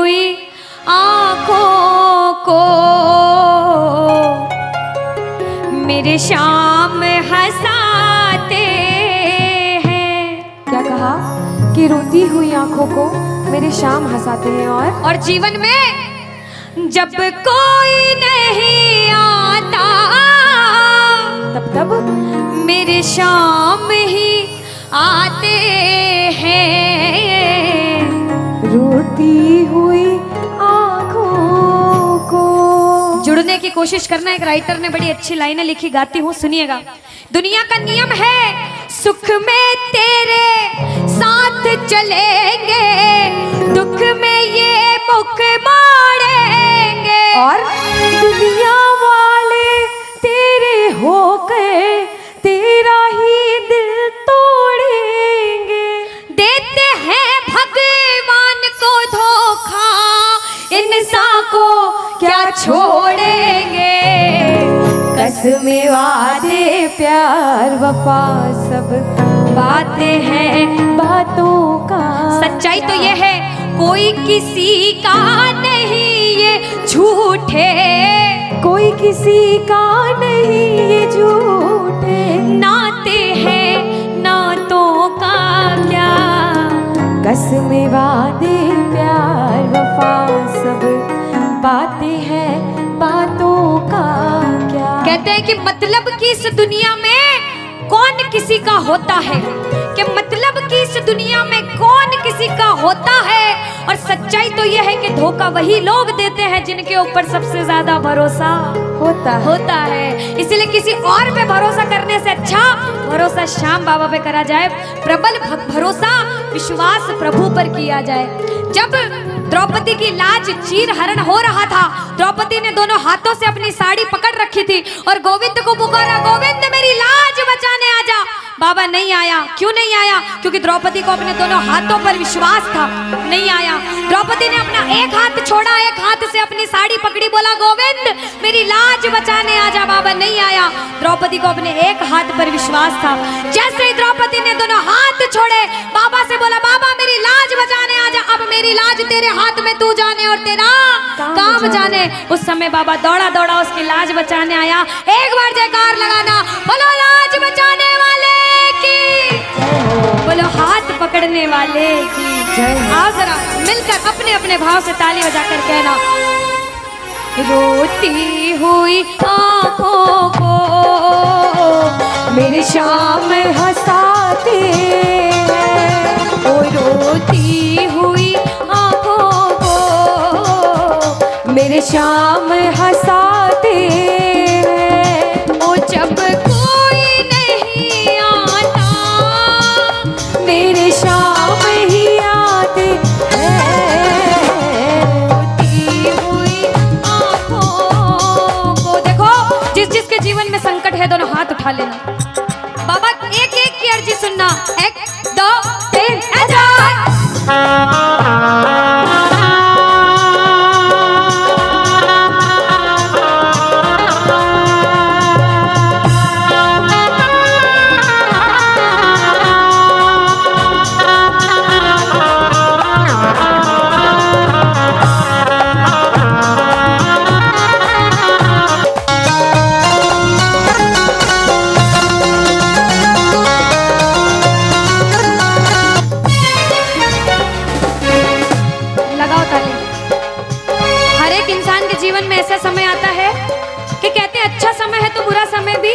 हुई आंखों को मेरे शाम हंसाते हैं। क्या कहा कि रोती हुई आंखों को मेरे शाम हंसाते हैं। और जीवन में जब कोई नहीं आता तब मेरे शाम ही आते हैं। रोती हुई आंखों को। जुड़ने की कोशिश करना। एक राइटर ने बड़ी अच्छी लाइनें लिखी, गाती हूँ, सुनिएगा। दुनिया का नियम है सुख में तेरे साथ चलेंगे, दुख में ये मुख मोड़ेंगे। और दुनिया वाले तेरे होकर तेरा ही दिल तोड़ेंगे। देते हैं भगवान को धोखा, इंसान को क्या छोड़ेंगे। कसमें वादे प्यार वफा सब बातें हैं बातों का। सच्चाई तो ये है कोई किसी का नहीं ये झूठे, कोई किसी का नहीं ये झूठे। नाते हैं नातों का क्या। कसमें वादे प्यार वफा सब बातें हैं बातों का क्या। कहते हैं कि मतलब की इस दुनिया में कौन किसी का होता है, कि मतलब कि इस दुनिया में कौन किसी का होता है। और सच्चाई तो यह है कि धोखा वही लोग देते हैं जिनके ऊपर सबसे ज्यादा भरोसा होता है। इसलिए किसी और पे भरोसा करने से अच्छा भरोसा श्याम बाबा पे करा जाए। प्रबल भरोसा विश्वास प्रभु पर किया जाए। जब द्रौपदी की लाज चीर हरण हो रहा था, द्रौपदी ने दोनों हाथों से अपनी साड़ी पकड़ रखी थी और गोविंद को पुकारा, गोविंद मेरी लाज बचाने आजा। बाबा नहीं आया। क्यों नहीं आया? क्योंकि द्रौपदी को अपने दोनों हाथों पर विश्वास था। नहीं आया। द्रौपदी ने अपना एक हाथ छोड़ा, एक हाथ से अपनी साड़ी पकड़ी, बोला गोविंद मेरी लाज बचाने आजा। बाबा नहीं आया। द्रौपदी को अपने एक हाथ पर विश्वास था। जैसे ही द्रौपदी ने दोनों हाथ छोड़े, बाबा से बोला बाबा मेरी लाज बचाने आजा। अब मेरी लाज तेरे हाथ में, तू जाने और तेरा काम जाने। उस समय बाबा दौड़ा दौड़ा उसकी लाज बचाने आया। एक बार जयकार लगाना, बोलो लाज बचाने वाले की, बोलो हाथ पकड़ने वाले की जय। आओ जरा मिलकर अपने अपने भाव से ताली बजाकर कहना, रोती हुई आंखों को मेरे शाम हंसाते हैं। ओ रोती हुई आंखों को मेरे शाम हंसाते हैं। ओ जब कोई नहीं आता मेरे शाम ही आते हैं। रोती हुई आंखों को। देखो जिस जिसके जीवन में संकट है दोनों हाथ उठा लेना। बाबा एक एक की अर्जी सुनना। 1 2 3 जीवन में ऐसा समय आता है कि कहते हैं अच्छा समय है तो बुरा समय भी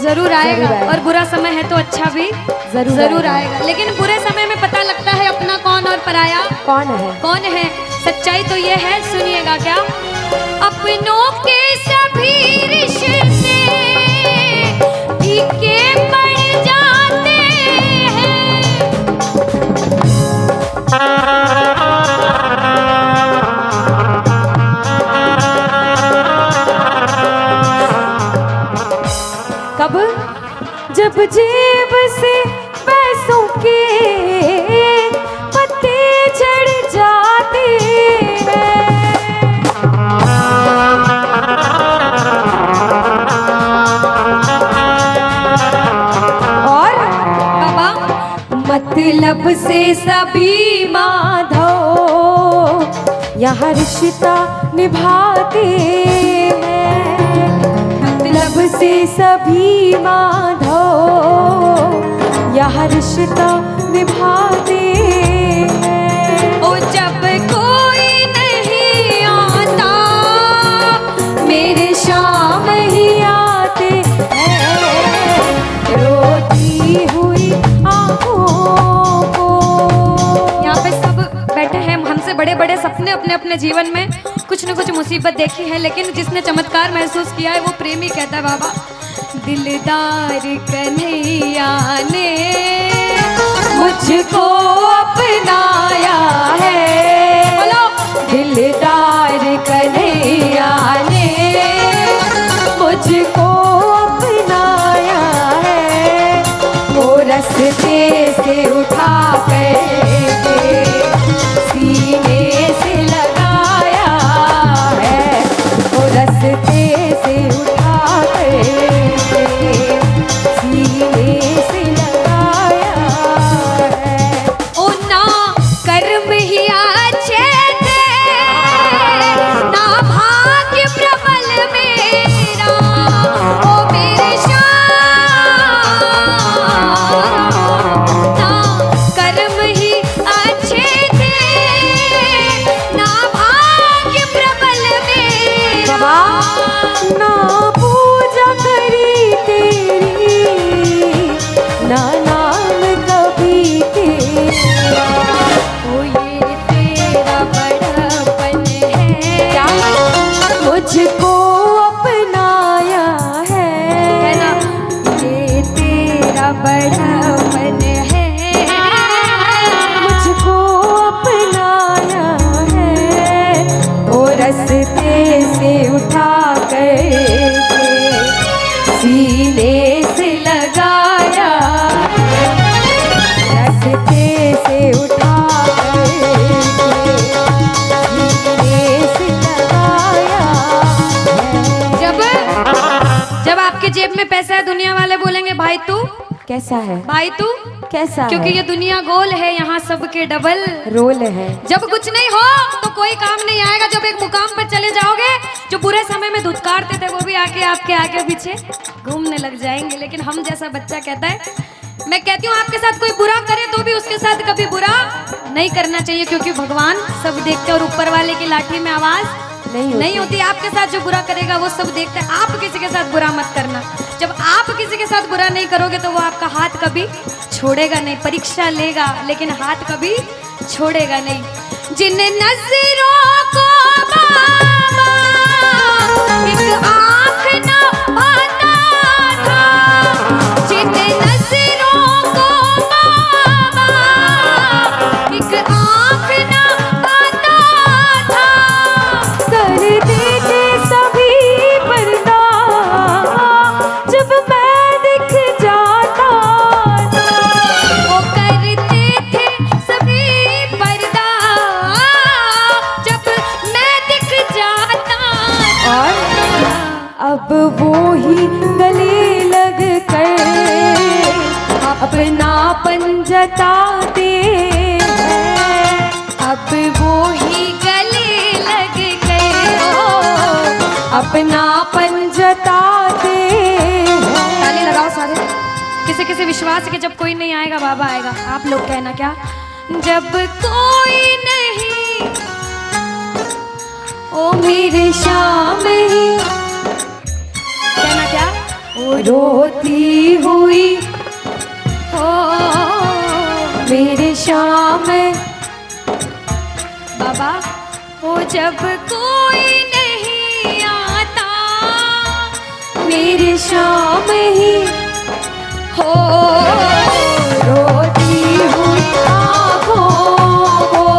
जरूर आएगा, और बुरा समय है तो अच्छा भी जरूर आएगा। लेकिन बुरे समय में पता लगता है अपना कौन और पराया कौन है। सच्चाई तो ये है, सुनिएगा क्या, अपनों के सभी रिश्ते फीके पड़ जाते हैं। कब? जब जेब से पैसों के पत्ते झड़ जाते हैं। और बाबा मतलब से सभी माधव यहाँ रिश्ता निभाते हैं, मतलब से सभी माधो यहाँ रिश्ता निभाते हैं। ओ जब कोई नहीं आता मेरे शाम ही आते हैं, रोती हुई आँखों को। यहाँ पे सब बैठे हैं, हमसे बड़े बड़े सपने अपने अपने जीवन में कुछ न कुछ मुसीबत देखी है, लेकिन जिसने चमत्कार महसूस किया है वो प्रेमी कहता है बाबा, दिलदार कन्हैया ने मुझको अपनाया है, बोलो दिलदार कन्हैया ने मुझको अपनाया है, वो रस्ते से उठा कर सीने से लगाया है, वो रस्ते से उठा कर सीने से लगाया है। ओ ना कर्म ही अच्छे थे, ना भाग्य प्रबल मेरा, ओ मेरे श्याम, ना कर्म ही अच्छे थे, ना भाग्य प्रबल मेरा। बाबा ना पूजा करी तेरी, ना नाम कभी तेरा, ओ ये तेरा बड़पन है, क्या मुझको अपनाया है, कहना ये तेरा बड़पन है, मुझको अपनाया है, वो रस्ते से उठा कर सीने से लगाया, रस्ते से उठा कर सीने से लगाया है। जब आपके जेब में पैसा है दुनिया वाले बोलेंगे भाई तू, कैसा है, भाई तू, कैसा क्योंकि है? ये दुनिया गोल है, यहाँ सबके डबल रोल है। जब कुछ नहीं हो तो कोई काम नहीं आएगा, जब एक मुकाम पर चले जाओगे जो बुरे समय में धुतकारते थे वो भी आके आपके आगे पीछे घूमने लग जाएंगे। लेकिन हम जैसा बच्चा कहता है, मैं कहती हूँ आपके साथ कोई बुरा करे तो भी उसके साथ कभी बुरा नहीं करना चाहिए, क्योंकि भगवान सब देखते हैं और ऊपर वाले की लाठी में आवाज नहीं होती। आपके साथ जो बुरा करेगा वो सब देखते हैं, आप किसी के साथ बुरा मत करना। जब आप किसी के साथ बुरा नहीं करोगे तो वो आपका हाथ कभी छोड़ेगा नहीं, परीक्षा लेगा लेकिन हाथ कभी छोड़ेगा नहीं। जिन नजरों को बाबा एक आँख न पाता था, जिन नजरों को बाबा एक आँख न पाता था, कर देते सभी पर्दा जब मैं दिख जाता था, वो करते थे सभी पर्दा जब मैं दिख जाता था। और अब वो ही गले लग कर अपनापन जताते हैं, अब वो ही गले लग गए, अपनापन जताते हैं। ताली लगाओ सारे। किसी किसी विश्वास के जब कोई नहीं आएगा बाबा आएगा। आप लोग कहना क्या, जब कोई नहीं ओ मेरे शाम ही, कहना क्या, ओ रोती हुई हो मेरे शाम, बाबा हो जब कोई नहीं आता मेरे शाम ही हो, रोती हुई आँखों को।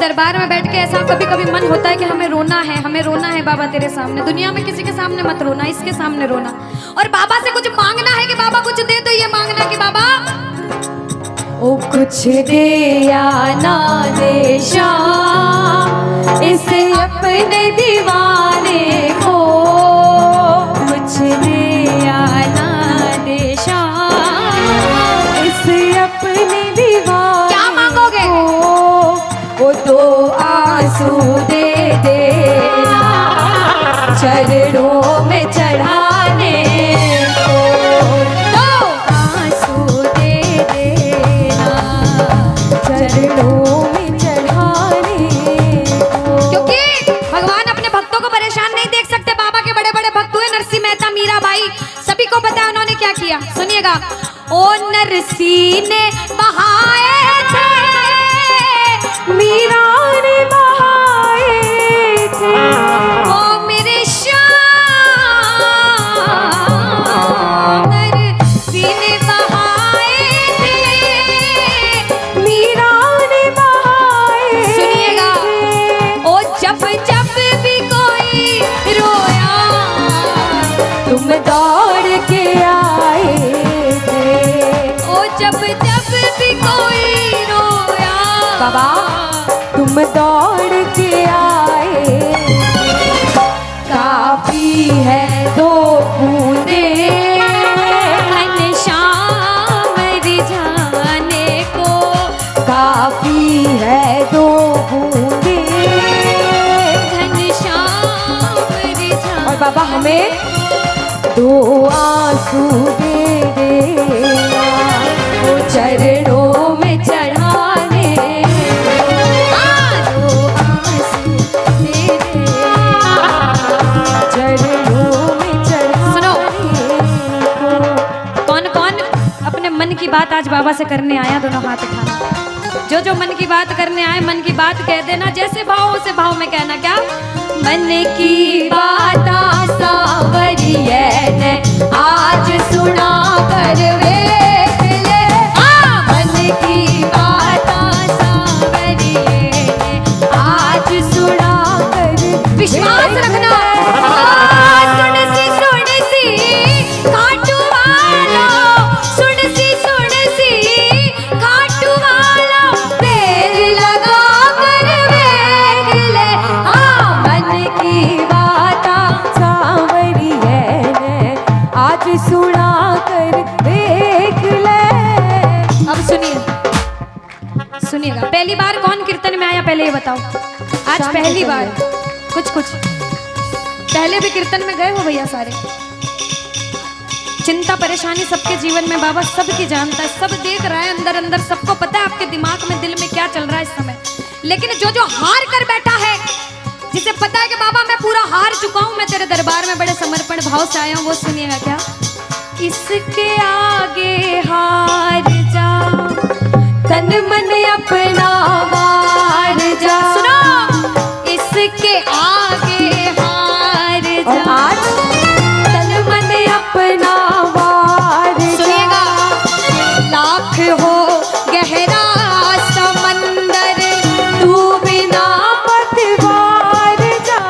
दरबार में बैठ के ऐसा कभी कभी मन होता है कि हमें रोना है बाबा तेरे सामने। दुनिया में किसी के सामने मत रोना, इसके सामने रोना। और बाबा से कुछ मांगना है कि बाबा कुछ दे, तो ये मांगना कि बाबा ओ कुछ दे या ना दे श्याम इस अपने दीवाने को, कुछ दे या ना दे श्याम इस अपने दीवाने क्या मांगोगे? वो तो आंसू दे देना चरणों में चढ़ाने को, तो आंसू दे देना चरणों में चढ़ाने को। क्योंकि भगवान अपने भक्तों को परेशान नहीं देख सकते। बाबा के बड़े बड़े भक्त हुए नरसिंह मेहता, मीराबाई, सभी को पता है उन्होंने क्या किया। सुनिएगा। ओ नरसिंह ने बहाए थे, मीरा ने बहाए थे, ओ मेरे श्याम नरसिंह ने बहाए थे, मीरा ने बहाए। सुनिएगा। ओ जब जब भी कोई रोया तुम दौड़ के आए थे, ओ जब जब भी कोई रोया बाबा तुम दौड़ के आए, काफी है दो बूंदे घनश्याम रिझाने को, काफी है दो बूंदे। घनश्याम रिझाने। और बाबा हमें दो आंसू दे देना वो चरणों में चढ़ाने, दो आंसू दे दे। चरणों में सुनो। चढ़ाने को। कौन कौन अपने मन की बात आज बाबा से करने आया? दोनों हाथ उठाना। जो जो मन की बात करने आए, मन की बात कह देना। जैसे भाव उसे भाव में कहना। क्या? मन की बात सावरिये ने आज सुना कर वेख ले। मन की बात सावरिये ने आज सुना कर। विश्वास रखना। सुन सी खाटू वाला, सुन सी खाटू वाला, देर लगा कर वेख ले। मन की बात सांवरिये ने आज सुना कर देख ले। अब सुनिएगा। पहली बार कौन कीर्तन में आया पहले ये बताओ। आज शाम पहली को बार। कुछ पहले भी कीर्तन में गए हो भैया सारे? चिंता परेशानी सबके जीवन में बाबा सबकी जानता है, सब देख रहा है अंदर अंदर, सबको पता है आपके दिमाग में दिल में क्या चल रहा है इस समय। लेकिन जो जो हार कर बैठा है, जिसे पता है कि बाबा मैं पूरा हार चुका हूं, मैं तेरे दरबार में बड़े समर्पण भाव से आया हूं, वो सुनिएगा। क्या? इसके आगे हार जा, तन मन अपना वार जा। सुनो। इसके आगे हार और जा। आज तन मन अपना वार जा। सुनिएगा। लाख हो गहरा समंदर, तू बिना पतवार जा।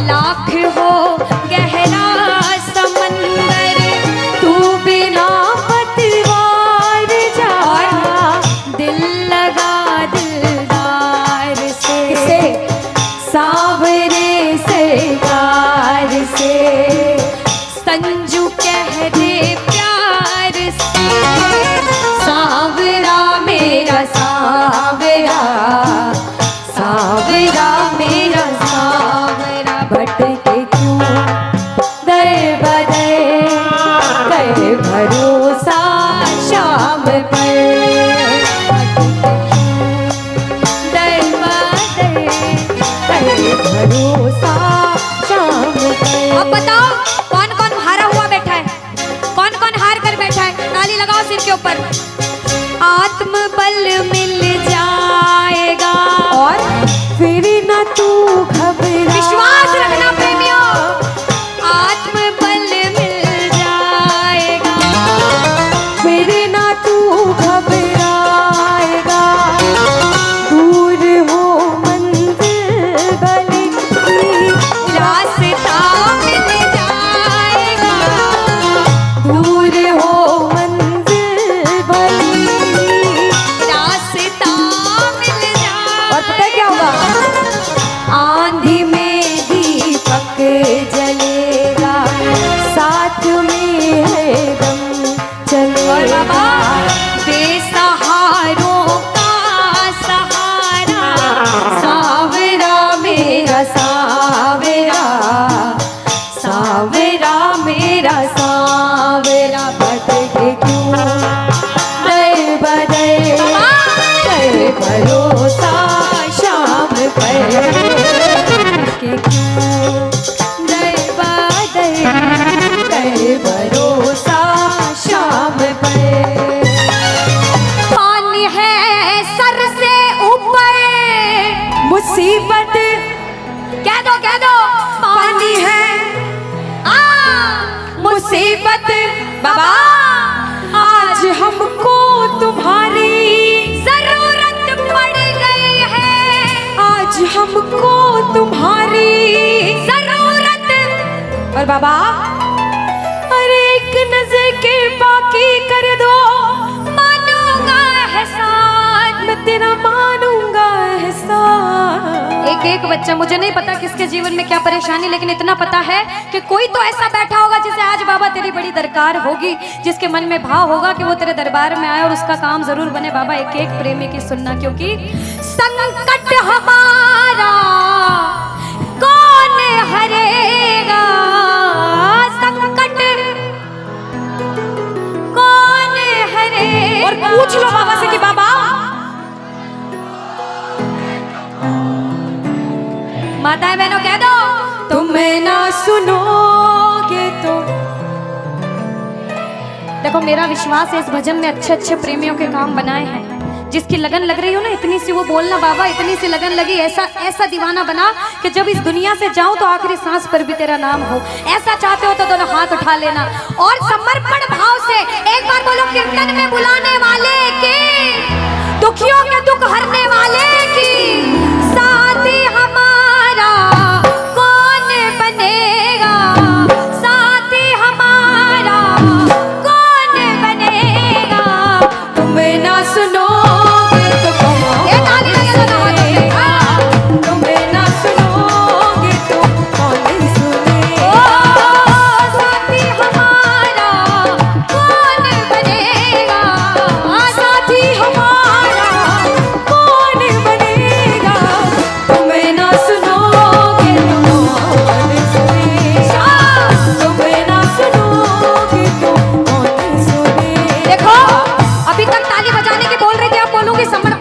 लाख हो गहरा समंदर, तू बिना पतवार जा। दिल लगा दे मुसीबत कह दो पानी है, मुसीबत बाबा आज हमको तुम्हारी जरूरत पड़ गई है, आज हमको तुम्हारी जरूरत। और बाबा अरे एक नजर के बाकी कर दो, मानूंगा एहसान, मैं तेरा मानूंगा एहसान। एक बच्चा, मुझे नहीं पता किसके जीवन में क्या परेशानी, लेकिन इतना पता है कि कोई तो ऐसा बैठा होगा जिसे आज बाबा तेरी बड़ी दरकार होगी, जिसके मन में भाव होगा कि वो तेरे दरबार में आए और उसका काम जरूर बने। बाबा एक एक प्रेमी की सुनना, क्योंकि संकट हमारा कौन हरेगा, संकट कौन हरेगा। और पूछ लो बाबा से कि बाबा माताएं बहनों कह दो, तुम ना सुनोगे तो। देखो मेरा विश्वास है इस भजन में अच्छे अच्छे प्रेमियों के काम बनाए हैं। जिसकी लगन लग रही हो ना, इतनी सी वो बोलना बाबा, इतनी सी लगन लगी, ऐसा ऐसा दीवाना बना कि जब इस दुनिया से जाऊं तो आखिरी सांस पर भी तेरा नाम हो। ऐसा चाहते हो तो दोनों हाथ उठा लेना और समर्पण भाव से एक बार बोलो, कीर्तन में बुलाने वाले की, दुखियों के दुख हरने वाले की, साथी हमारा कौन बनेगा, साथी हमारा कौन बनेगा। तुम ना सुनोगे तो कौन ये ताली सुनेगा, तुम ना सुनोगे तो कौन सुनेगा। ओ साथी हमारा कौन बनेगा, साथी हमारा कौन बनेगा, तुम ना सुनोगे तो कौन सुनेगा, तुम ना सुनोगे तो कौन सुनेगा। देखो अभी तक ताली बजाने की बोल रही थी, अब बोलूंगी समर्पण